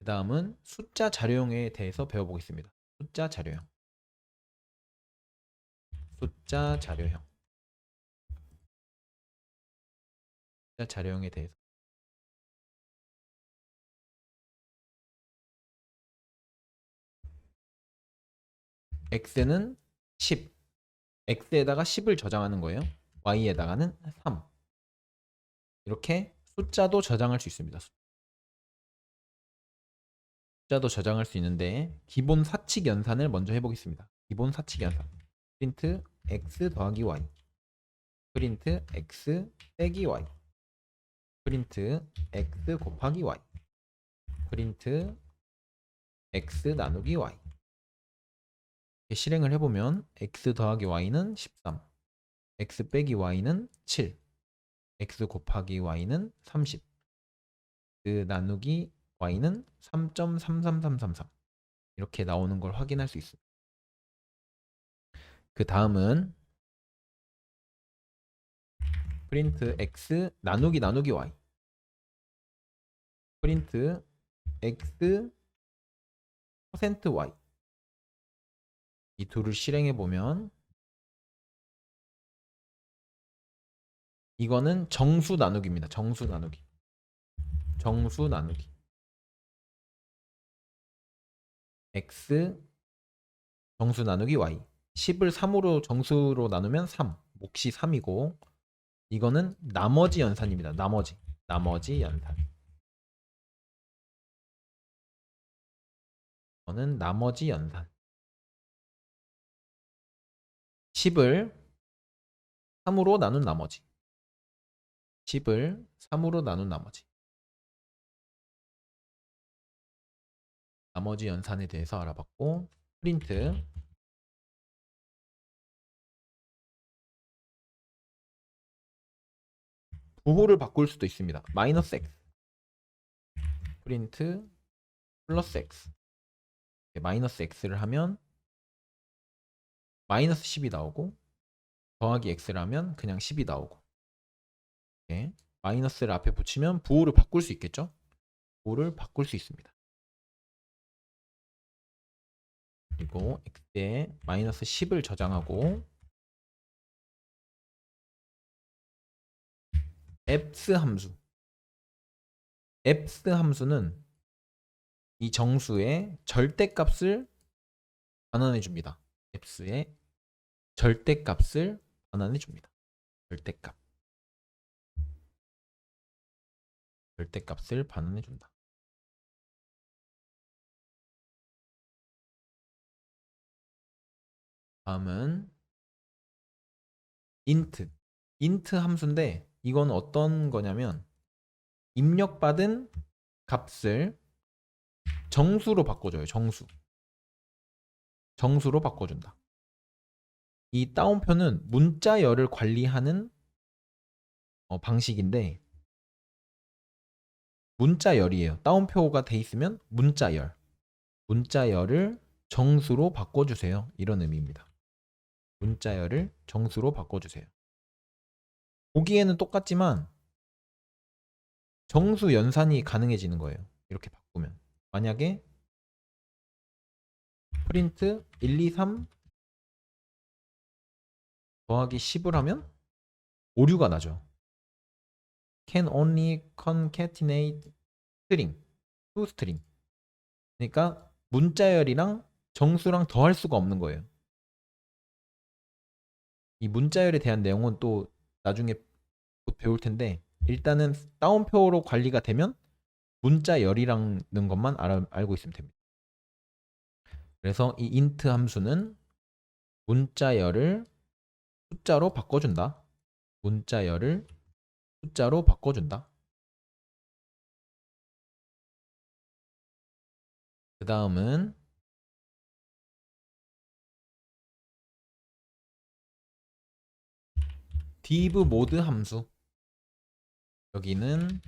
그 다음은 숫자 자료형에 대해서 배워보겠습니다. 숫자 자료형. 숫자 자료형. 숫자 자료형에 대해서. x는 10. x에다가 10을 저장하는 거예요. y에다가는 3. 이렇게 숫자도 저장할 수 있습니다. 숫자도 저장할 수 있는데 기본 사칙 연산을 먼저 해보겠습니다. 기본 사칙 연산. 프린트 x 더하기 y. 프린트 x 빼기 y. 프린트 x 곱하기 y. 프린트 x 나누기 y. 이렇게 실행을 해보면 x 더하기 y는 13. x 빼기 y는 7. x 곱하기 y는 30. 그 나누기 y는 3.33333. 이렇게 나오는 걸 확인할 수 있습니다. 그 다음은 프린트 x 나누기 나누기 y. 프린트 x 퍼센트 y. 이 둘을 실행해 보면 이거는 정수 나누기입니다. 정수 나누기. 정수 나누기. x 정수 나누기 y. 10을 3으로 정수로 나누면 3. 몫이 3이고 이거는 나머지 연산입니다. 나머지 연산. 이거는 나머지 연산. 10을 3으로 나눈 나머지. 10을 3으로 나눈 나머지. 나머지 연산에 대해서 알아봤고 프린트 부호를 바꿀 수도 있습니다. 마이너스 x. 프린트 플러스 x. 마이너스 x를 하면 마이너스 10이 나오고 더하기 x를 하면 그냥 10이 나오고 이렇게 마이너스를 앞에 붙이면 부호를 바꿀 수 있겠죠? 부호를 바꿀 수 있습니다. 그리고 x에 마이너스 10을 저장하고 fs 함수. fs 함수는 이 정수의 절대값을 반환해 줍니다. fs의 절대값을 반환해 줍니다. 절대값. 절대값을 반환해 준다. 다음은 int. int 함수인데 이건 어떤 거냐면 입력받은 값을 정수로 바꿔줘요. 정수로 바꿔준다. 이 따옴표는 문자열을 관리하는 방식인데 문자열이에요. 따옴표가 돼 있으면 문자열을 정수로 바꿔주세요. 이런 의미입니다. 문자열을 정수로 바꿔주세요. 보기에는 똑같지만 정수 연산이 가능해지는 거예요. 이렇게 바꾸면. 만약에 프린트 1, 2, 3 더하기 10을 하면 오류가 나죠. Can only concatenate string, to string. 그러니까 문자열이랑 정수랑 더할 수가 없는 거예요. 이 문자열에 대한 내용은 또 나중에 곧 배울 텐데 일단은 따옴표로 관리가 되면 문자열이라는 것만 알고 있으면 됩니다. 그래서 이 int 함수는 문자열을 숫자로 바꿔준다. 문자열을 숫자로 바꿔준다. 그 다음은 div mode 함수. 여기는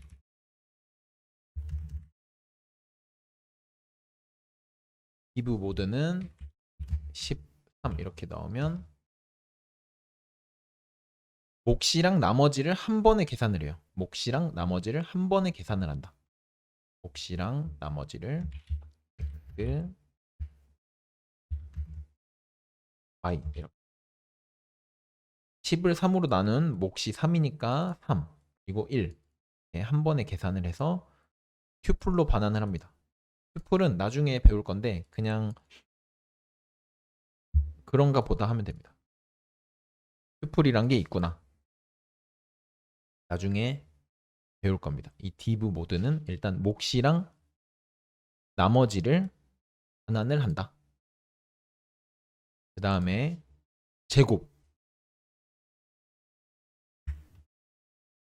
div mode는 13 이렇게 나오면 몫이랑 나머지를 한 번에 계산을 해요. 몫이랑 나머지를 한 번에 계산을 한다. 몫이랑 나머지를 x, y 이렇게 10을 3으로 나눈 몫이 3이니까 3 그리고 1 한 번에 계산을 해서 튜플로 반환을 합니다. 튜플은 나중에 배울 건데 그냥 그런가 보다 하면 됩니다. 튜플이란 게 있구나. 나중에 배울 겁니다. 이 div 모드는 일단 몫이랑 나머지를 반환을 한다. 그 다음에 제곱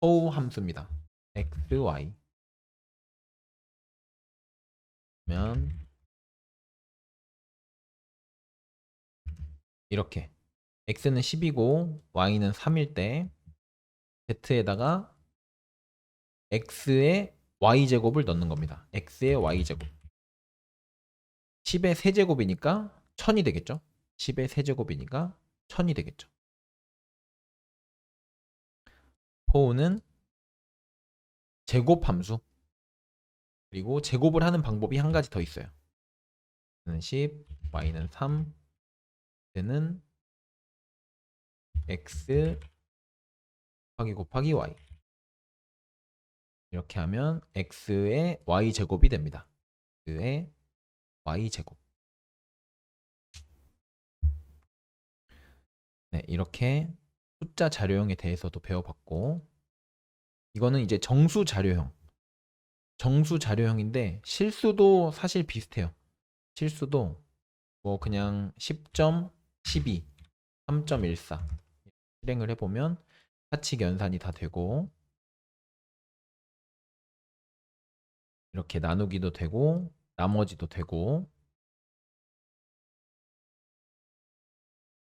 o 함수입니다. x, y 그러면 이렇게 x는 10이고 y는 3일 때 z에다가 x의 y제곱을 넣는 겁니다. x의 y제곱 10의 세제곱이니까 1000이 되겠죠. 10의 세제곱이니까 1000이 되겠죠. 포우는 제곱 함수 그리고 제곱을 하는 방법이 한 가지 더 있어요. x는 10, y는 3, z는 x 곱하기 y 이렇게 하면 x의 y제곱이 됩니다. x의 y제곱 네, 이렇게 숫자 자료형에 대해서도 배워봤고 이거는 이제 정수 자료형 정수 자료형인데 실수도 사실 비슷해요. 실수도 뭐 그냥 10점, 12, 3.14 실행을 해보면 사칙 연산이 다 되고 이렇게 나누기도 되고 나머지도 되고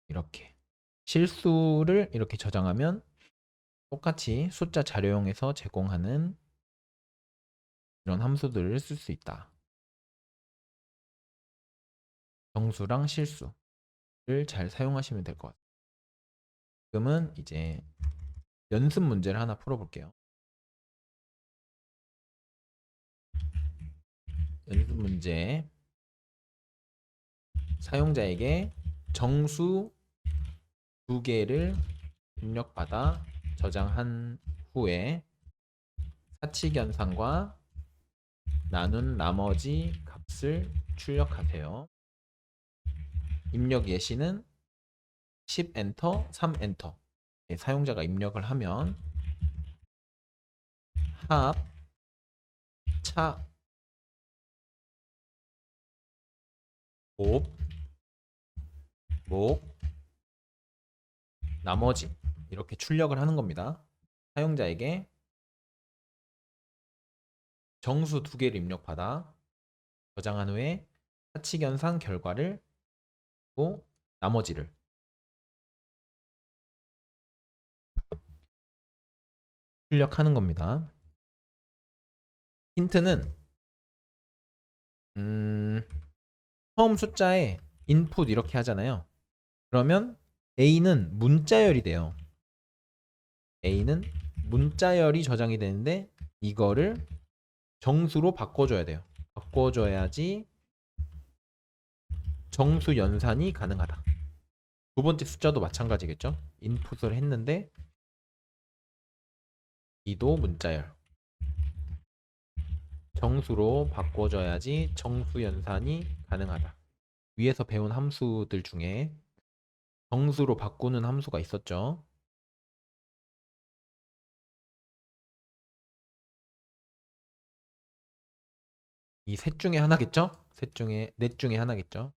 이렇게 실수를 이렇게 저장하면 똑같이 숫자 자료형에서 제공하는 이런 함수들을 쓸 수 있다. 정수랑 실수를 잘 사용하시면 될 것 같아요. 지금은 이제 연습 문제를 하나 풀어볼게요. 연습 문제 사용자에게 정수 2개를 입력받아 저장한 후에 사칙연산과 나눈 나머지 값을 출력하세요. 입력 예시는 10엔터, 3엔터 사용자가 입력을 하면 합, 차, 곱, 목, 나머지 이렇게 출력을 하는 겁니다. 사용자에게 정수 2개를 입력받아 저장한 후에 사칙연산 결과를 그리고 나머지를 출력하는 겁니다. 힌트는 처음 숫자에 input 이렇게 하잖아요. 그러면 A는 문자열이 돼요. A는 문자열이 저장이 되는데 이거를 정수로 바꿔줘야 돼요. 바꿔줘야지 정수 연산이 가능하다. 두 번째 숫자도 마찬가지겠죠. 인풋을 했는데 이도 문자열. 정수로 바꿔줘야지 정수 연산이 가능하다. 위에서 배운 함수들 중에 정수로 바꾸는 함수가 있었죠. 이 셋 중에 하나겠죠? 넷 중에 하나겠죠?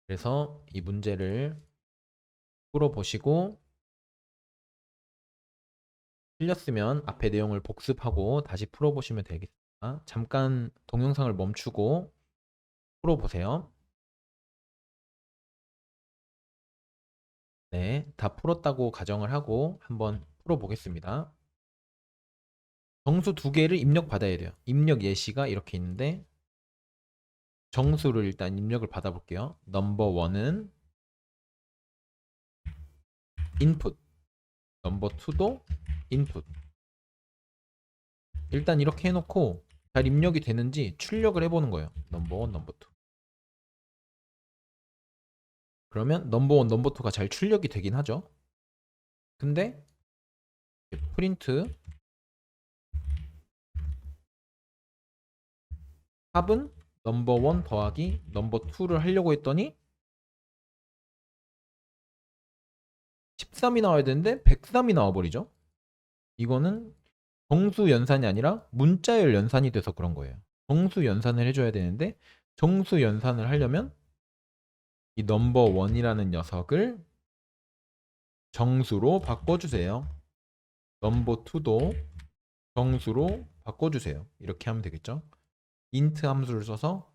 그래서 이 문제를 풀어보시고 틀렸으면 앞에 내용을 복습하고 다시 풀어보시면 되겠습니다. 잠깐 동영상을 멈추고 풀어보세요. 네, 다 풀었다고 가정을 하고 한번 풀어보겠습니다. 정수 2개를 입력받아야 돼요. 입력 예시가 이렇게 있는데 정수를 일단 입력을 받아볼게요. 넘버 1은 input, 넘버 2도 input, 일단 이렇게 해놓고 잘 입력이 되는지 출력을 해보는 거예요. 넘버 1, 넘버 2. 그러면 넘버 1, 넘버 2가 잘 출력이 되긴 하죠. 근데 프린트 합은 넘버 1 더하기 넘버 2를 하려고 했더니 13이 나와야 되는데 103이 나와버리죠. 이거는 정수 연산이 아니라 문자열 연산이 돼서 그런 거예요. 정수 연산을 해줘야 되는데 정수 연산을 하려면 이 넘버 1이라는 녀석을 정수로 바꿔주세요. 넘버 2도 정수로 바꿔주세요. 이렇게 하면 되겠죠. int 함수를 써서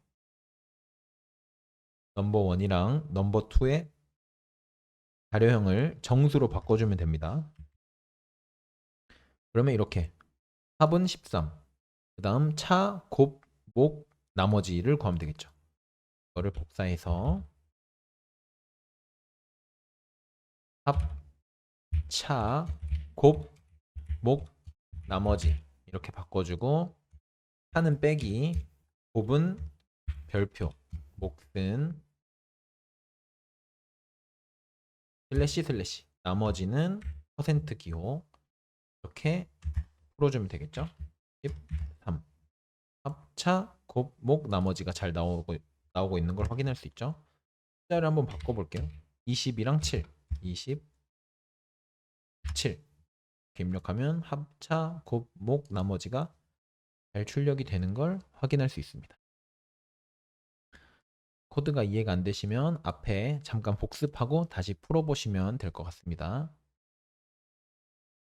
넘버 1이랑 넘버 2의 자료형을 정수로 바꿔주면 됩니다. 그러면 이렇게 합은 13, 그 다음 차, 곱, 목, 나머지를 구하면 되겠죠. 이거를 복사해서 합, 차, 곱, 목, 나머지 이렇게 바꿔주고 차는 빼기, 곱은 별표, 몫은 슬래시 슬래시, 나머지는 퍼센트 기호 이렇게 풀어주면 되겠죠. 13 합차, 곱, 목, 나머지가 잘 나오고 있는 걸 확인할 수 있죠. 숫자를 한번 바꿔볼게요. 22랑 7, 27 이렇게 입력하면 합차, 곱, 목, 나머지가 잘 출력이 되는 걸 확인할 수 있습니다. 코드가 이해가 안 되시면 앞에 잠깐 복습하고 다시 풀어보시면 될 것 같습니다.